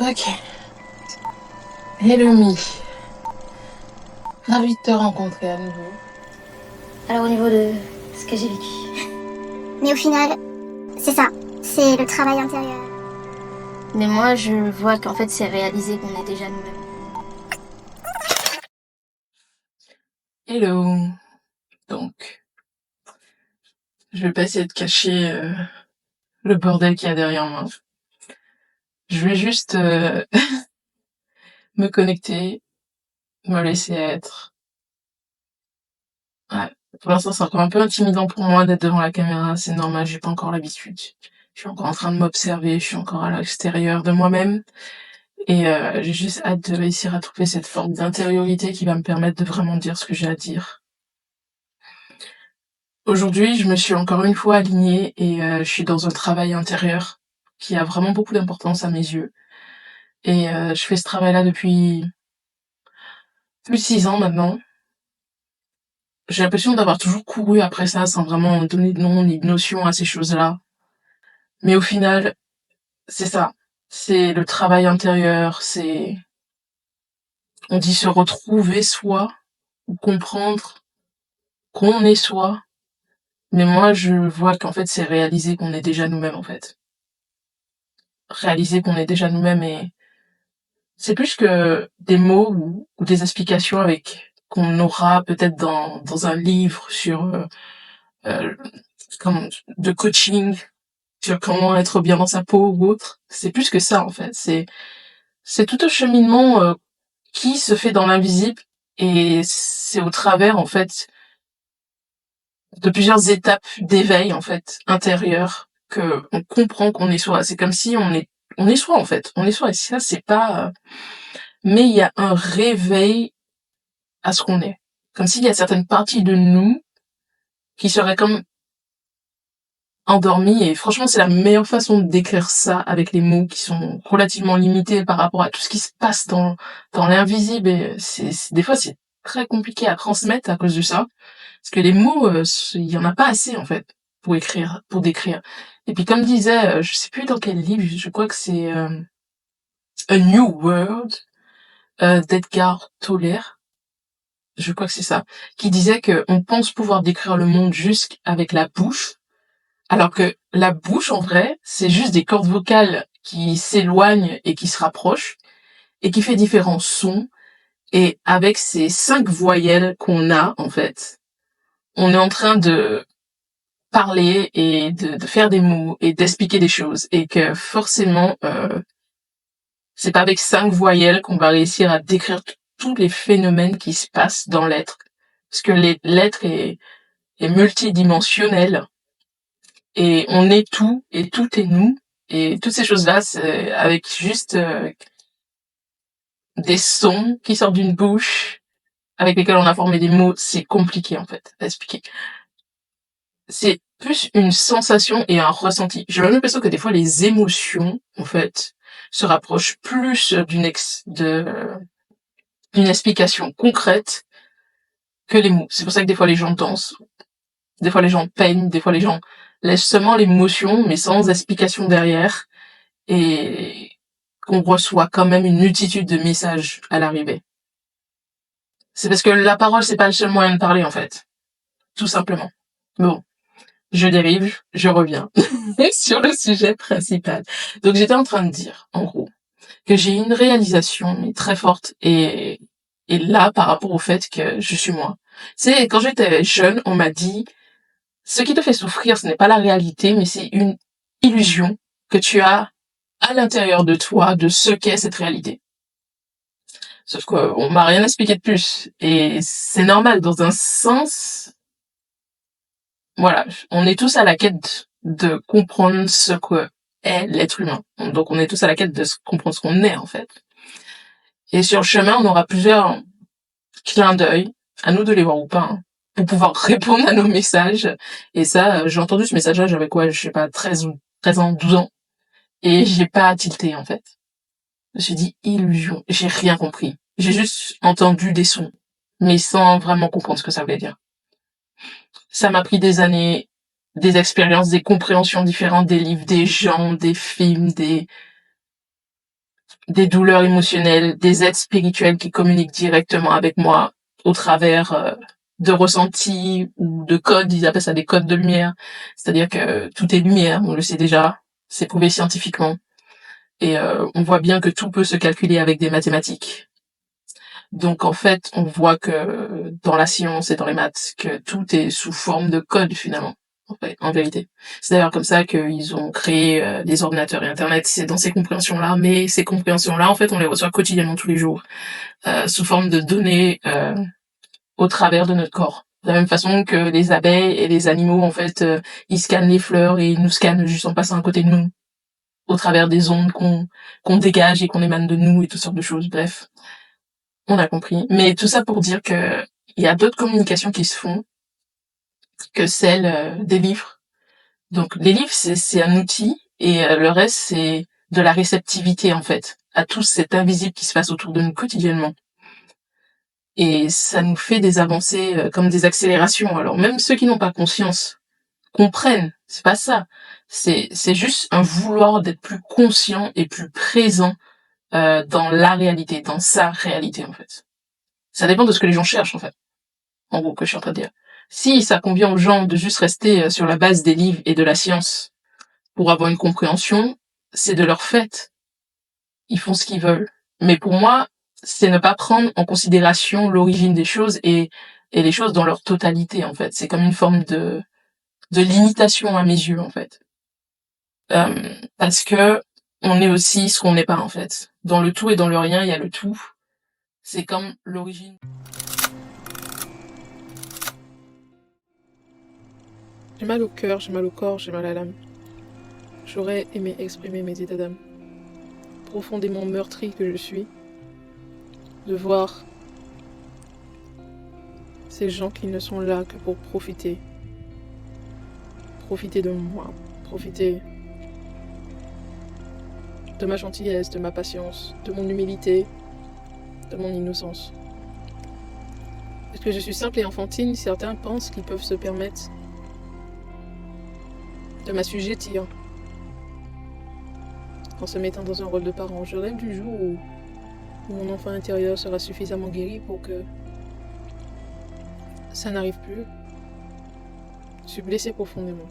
Ok. Hello Mi. Ravi de te rencontrer à nouveau. Alors au niveau de ce que j'ai vécu. Mais au final, c'est ça. C'est le travail intérieur. Mais moi je vois qu'en fait c'est réaliser qu'on est déjà nous-mêmes. Hello. Donc, je vais pas essayer de cacher le bordel qu'il y a derrière moi. Je vais juste me connecter, me laisser être. Ouais. Pour l'instant, c'est encore un peu intimidant pour moi d'être devant la caméra. C'est normal, j'ai pas encore l'habitude. Je suis encore en train de m'observer, je suis encore à l'extérieur de moi-même. Et j'ai juste hâte de réussir à trouver cette forme d'intériorité qui va me permettre de vraiment dire ce que j'ai à dire. Aujourd'hui, je me suis encore une fois alignée et je suis dans un travail intérieur qui a vraiment beaucoup d'importance à mes yeux. Et je fais ce travail-là depuis plus de 6 ans maintenant. J'ai l'impression d'avoir toujours couru après ça sans vraiment donner de nom ni de notion à ces choses-là. Mais au final, c'est ça. C'est le travail intérieur, on dit se retrouver soi, ou comprendre qu'on est soi. Mais moi, je vois qu'en fait, c'est réaliser qu'on est déjà nous-mêmes, en fait. Réaliser qu'on est déjà nous-mêmes et c'est plus que des mots ou des explications avec qu'on aura peut-être dans un livre sur euh, comme de coaching, sur comment être bien dans sa peau ou autre. C'est plus que ça en fait. C'est tout un cheminement qui se fait dans l'invisible et c'est au travers en fait de plusieurs étapes d'éveil en fait intérieur que on comprend qu'on est soi. C'est comme si on est soi en fait. On est soi et ça c'est pas mais il y a un réveil à ce qu'on est. Comme s'il y a certaines parties de nous qui seraient comme endormies et franchement c'est la meilleure façon de décrire ça avec les mots qui sont relativement limités par rapport à tout ce qui se passe dans l'invisible et des fois c'est très compliqué à transmettre à cause de ça parce que les mots il y en a pas assez en fait pour décrire et puis comme disait je sais plus dans quel livre je crois que c'est A New World d'Edgar Toller, je crois que c'est ça, qui disait que on pense pouvoir décrire le monde jusqu'avec la bouche, alors que la bouche, en vrai, c'est juste des cordes vocales qui s'éloignent et qui se rapprochent, et qui fait différents sons, et avec ces 5 voyelles qu'on a, en fait, on est en train de parler et de faire des mots et d'expliquer des choses, et que forcément, c'est pas avec 5 voyelles qu'on va réussir à décrire tous les phénomènes qui se passent dans l'être. Parce que l'être est multidimensionnel et on est tout et tout est nous et toutes ces choses-là c'est avec juste des sons qui sortent d'une bouche avec lesquels on a formé des mots, c'est compliqué en fait à expliquer. C'est plus une sensation et un ressenti. J'ai même l'impression que des fois les émotions en fait se rapprochent plus d'une explication concrète que les mots. C'est pour ça que des fois les gens dansent. Des fois, les gens peignent, des fois, les gens laissent seulement l'émotion, mais sans explication derrière, et qu'on reçoit quand même une multitude de messages à l'arrivée. C'est parce que la parole, c'est pas le seul moyen de parler, en fait. Tout simplement. Bon. Je dérive, je reviens sur le sujet principal. Donc, j'étais en train de dire, en gros, que j'ai une réalisation, mais très forte, et là, par rapport au fait que je suis moi. C'est, quand j'étais jeune, on m'a dit, ce qui te fait souffrir, ce n'est pas la réalité, mais c'est une illusion que tu as à l'intérieur de toi de ce qu'est cette réalité. Sauf qu'on m'a rien expliqué de plus. Et c'est normal, dans un sens, voilà, on est tous à la quête de comprendre ce que est l'être humain. Donc on est tous à la quête de comprendre ce qu'on est, en fait. Et sur le chemin, on aura plusieurs clins d'œil, à nous de les voir ou pas, hein, pour pouvoir répondre à nos messages. Et ça, j'ai entendu ce message-là, j'avais quoi, je sais pas, 13 ans, 12 ans. Et j'ai pas tilté, en fait. Je me suis dit, illusion. J'ai rien compris. J'ai juste entendu des sons, mais sans vraiment comprendre ce que ça voulait dire. Ça m'a pris des années, des expériences, des compréhensions différentes, des livres, des gens, des films, des douleurs émotionnelles, des aides spirituelles qui communiquent directement avec moi au travers de ressentis ou de codes, ils appellent ça des codes de lumière. C'est-à-dire que tout est lumière, on le sait déjà, c'est prouvé scientifiquement. Et on voit bien que tout peut se calculer avec des mathématiques. Donc en fait, on voit que dans la science et dans les maths, que tout est sous forme de code finalement, en vérité. C'est d'ailleurs comme ça qu'ils ont créé les ordinateurs et Internet, c'est dans ces compréhensions-là, mais ces compréhensions-là, en fait, on les reçoit quotidiennement tous les jours, sous forme de données au travers de notre corps. De la même façon que les abeilles et les animaux, en fait, ils scannent les fleurs et ils nous scannent juste en passant à côté de nous, au travers des ondes qu'on dégage et qu'on émane de nous et toutes sortes de choses, bref. On a compris. Mais tout ça pour dire que il y a d'autres communications qui se font que celles des livres. Donc les livres, c'est un outil et le reste, c'est de la réceptivité en fait à tout cet invisible qui se passe autour de nous quotidiennement. Et ça nous fait des avancées comme des accélérations. Alors même ceux qui n'ont pas conscience comprennent, c'est pas ça. C'est juste un vouloir d'être plus conscient et plus présent dans la réalité, dans sa réalité en fait. Ça dépend de ce que les gens cherchent en fait. En gros, que je suis en train de dire. Si ça convient aux gens de juste rester sur la base des livres et de la science pour avoir une compréhension, c'est de leur fait. Ils font ce qu'ils veulent. Mais pour moi, c'est ne pas prendre en considération l'origine des choses et les choses dans leur totalité, en fait. C'est comme une forme de limitation à mes yeux, en fait. Parce que on est aussi ce qu'on n'est pas, en fait. Dans le tout et dans le rien, il y a le tout. C'est comme l'origine. J'ai mal au cœur, j'ai mal au corps, j'ai mal à l'âme. J'aurais aimé exprimer mes états d'âme. Profondément meurtri que je suis, de voir ces gens qui ne sont là que pour profiter. Profiter de moi, profiter de ma gentillesse, de ma patience, de mon humilité, de mon innocence. Parce que je suis simple et enfantine, certains pensent qu'ils peuvent se permettre de m'assujettir en se mettant dans un rôle de parent. Je rêve du jour où mon enfant intérieur sera suffisamment guéri pour que ça n'arrive plus. Je suis blessée profondément.